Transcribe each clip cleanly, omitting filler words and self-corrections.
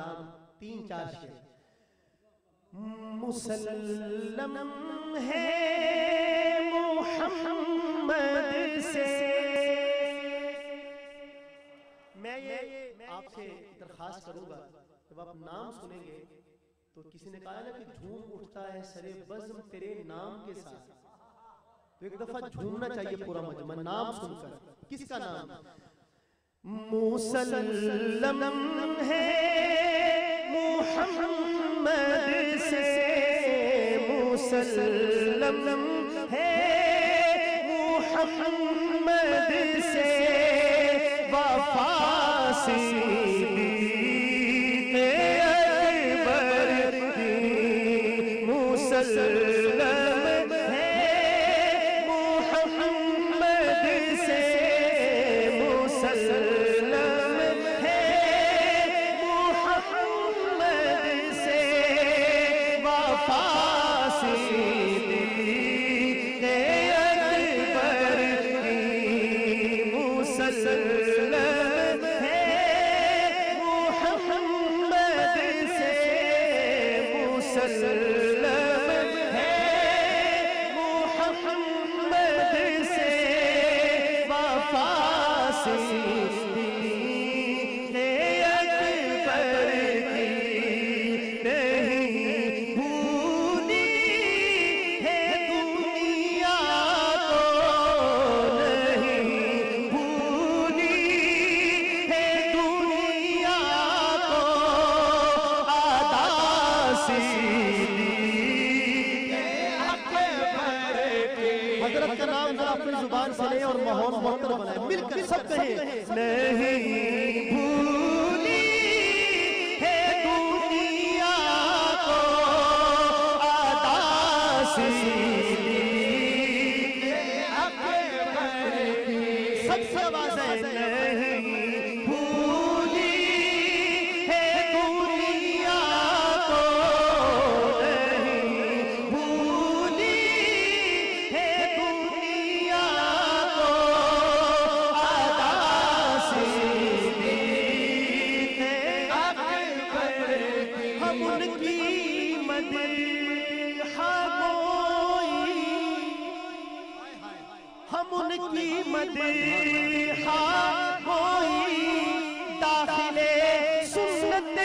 نام 3-4 شعر. مسلم ہے محمد سے. میں یہ آپ سے درخواست کروں گا جب آپ نام سنیں گے تو کسی نے کہا نا کہ جھوم اٹھتا ہے سرے بزم تیرے نام کے ساتھ, تو ایک دفعہ جھومنا چاہیے پورا مجمع نام سن کر. کس کا نام؟ مسلم ہے محمد سے, مسلم ہے محمد سے, وفا صدیق اکبر کی. مسلم ہے محمد سے, مسلم ہے محمد سے, وفا صدیق اکبر کی. مسلم ہے محمد سے, مسلم ہے محمد سے, وفا صدیق اکبر کی. نہیں بھولی ہے دنیا کو, نہیں بھولی ہے دنیا کو, آدا صدیق اکبر کی. حضرت کا نام ذرا اپنی زبان سے لیں اور ماحول معطر بنائیں, مل کر سب کہیں نہیں بھولی ہے دنیا کو, آدا صدیق اکبر کی. سب سے آواز ہے نہیں بھولی ہے دنیا کو, نہیں بھولی ہے دنیا کو, آدا صدیق اکبر کی. ہم ان کی مدیح گوئی, ہم ان کی مدیح گوئی, داخل سنت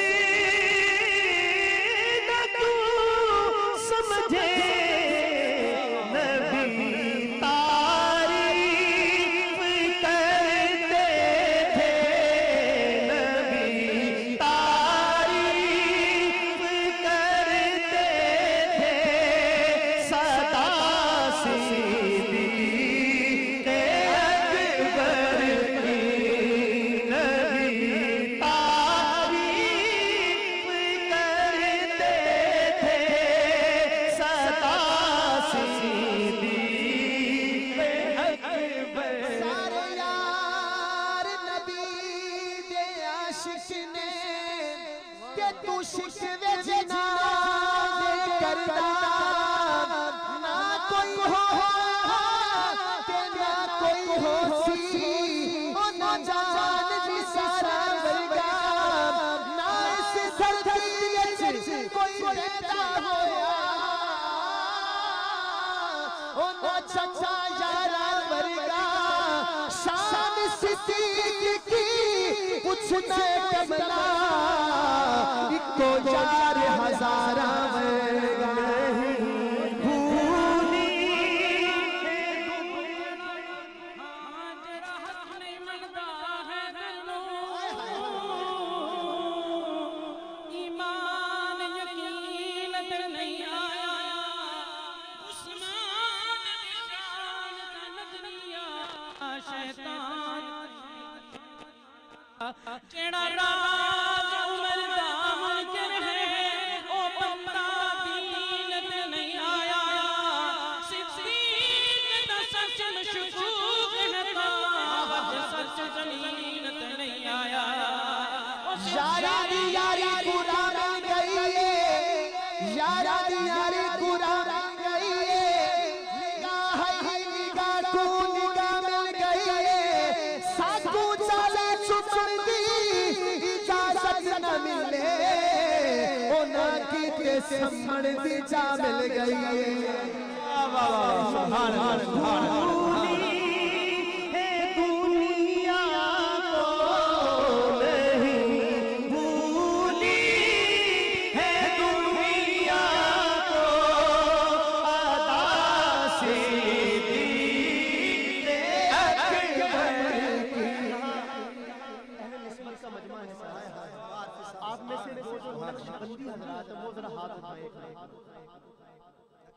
نہ تو سمجھے نبی تعریف کرتے تھے, نبی تعریف کرتے تھے, صدا صدیق اکبر کی. نبی تعریف کرتے تھے, صدا صدیق اکبر. سارے یار نبی دے عاشق نے کہ تو شکوے جناب کرتا, نہ کوئی ہو کہ نہ کوئی ہو سی, او نہ جان جی سارا ورگا, نہ اس دھرتی وچ کوئی پیدا ہویا, او نہ چچا یارا ورگا. شان صدیق کی پوچھنے کملا, اکو یار ہزارہ ورگا. نہیں بھولی ہے ایمان یقین تے نہیں آیا, عثمان نشان کا نظریہ شیطان جیڑا راز عمر دا منکر ہے, او بندہ دین تے نہیں آیا. صدیق دا سچ مشکوک ہے تاج سچ زمین تے نہیں آیا. یاری یاری قرآن گئی ہے, یاری یاری قرآن گئی ہے, نگاہ ہی نگاہ کو نگاہ مل گئی ہے, ساتھوں چالے چھپڑ دی اجازت نہ ملے. کیتے سمڑ دی جا مل گئی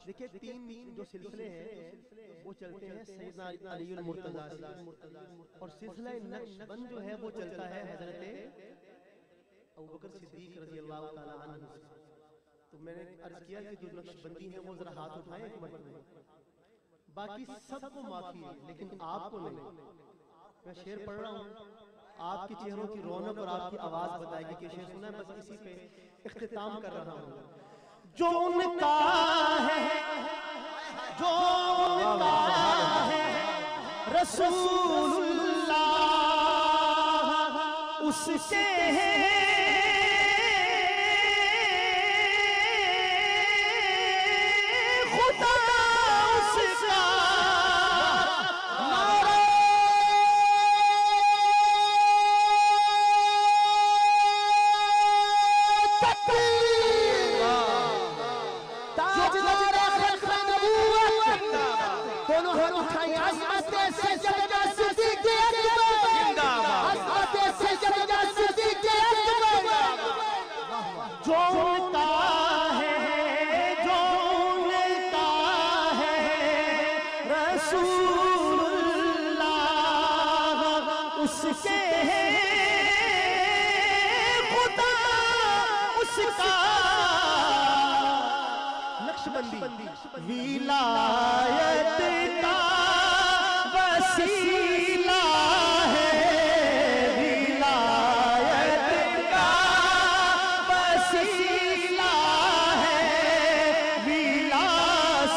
دیکھیں تین جو سلسلے ہیں وہ چلتے ہیں سیدنا علی المرتضیٰ سے، اور سلسلہ نقش بند جو ہے وہ چلتا ہے حضرت ابوبکر صدیق رضی اللہ تعالیٰ عنہ سے۔ تو میں نے عرض کیا کہ جو نقش بندی ہیں وہ ذرا ہاتھ اٹھائیں ایک مرتبہ، باقی سب کو معافی ہے لیکن آپ کو نہیں۔ میں شعر پڑھ رہا ہوں، آپ کے چہروں کی رونق اور آپ کی آواز بتائے گی کہ شعر سنا ہے، بس اسی پہ اختتام کر رہا ہوں۔ جو ان کا ہے رسول اللہ اس سے ہے خدا اس کا ولایت کا وسیلہ ہے، ولایت کا وسیلہ ہے،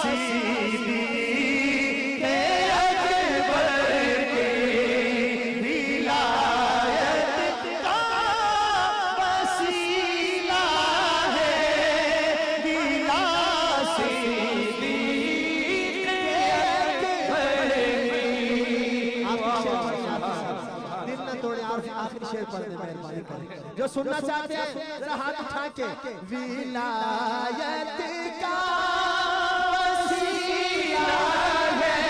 صدیق اکبر کی ولایت کا وسیلہ ہے، آخری شعر پڑھ دیں مہربانی کریں، جو سننا چاہتے ہیں ذرا ہاتھ اٹھا کے ولایت کا وسیلہ ہے،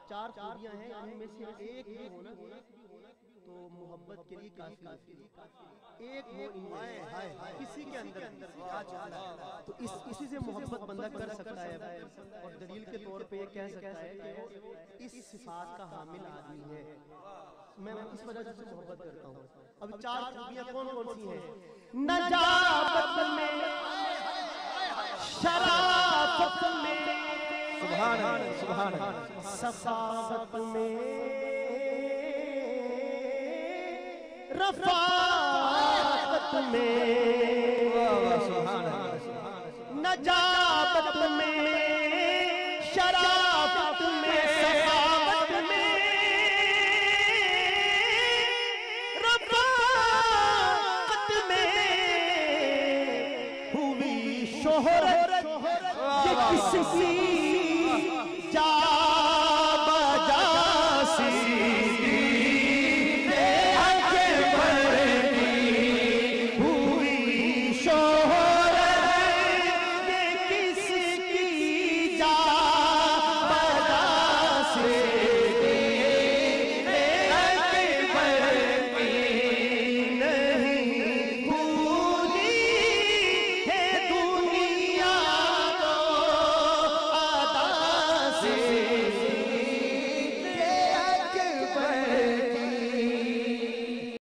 چار خوبیاں ہیں، ان میں سے ایک بھی ہونا تو محبت کے لیے کافی ہے، ایک وہ کسی کے اندر تو اسی سے محبت بندہ کر سکتا ہے، اور دلیل کے طور پہ یہ کہہ سکتا ہے کہ اس صفات کا حامل آدمی ہے، میں اس وجہ سے محبت کرتا ہوں۔ اب چار خوبیاں کون کون سی ہیں؟ نجابت میں، شرافت میں، سبحان اللہ سبحان اللہ، صفاوت میں، رفاقت میں، نجابت میں، شرافت میں، صفاوت میں، رفاقت میں ہوئی شہرت یہ کسی جا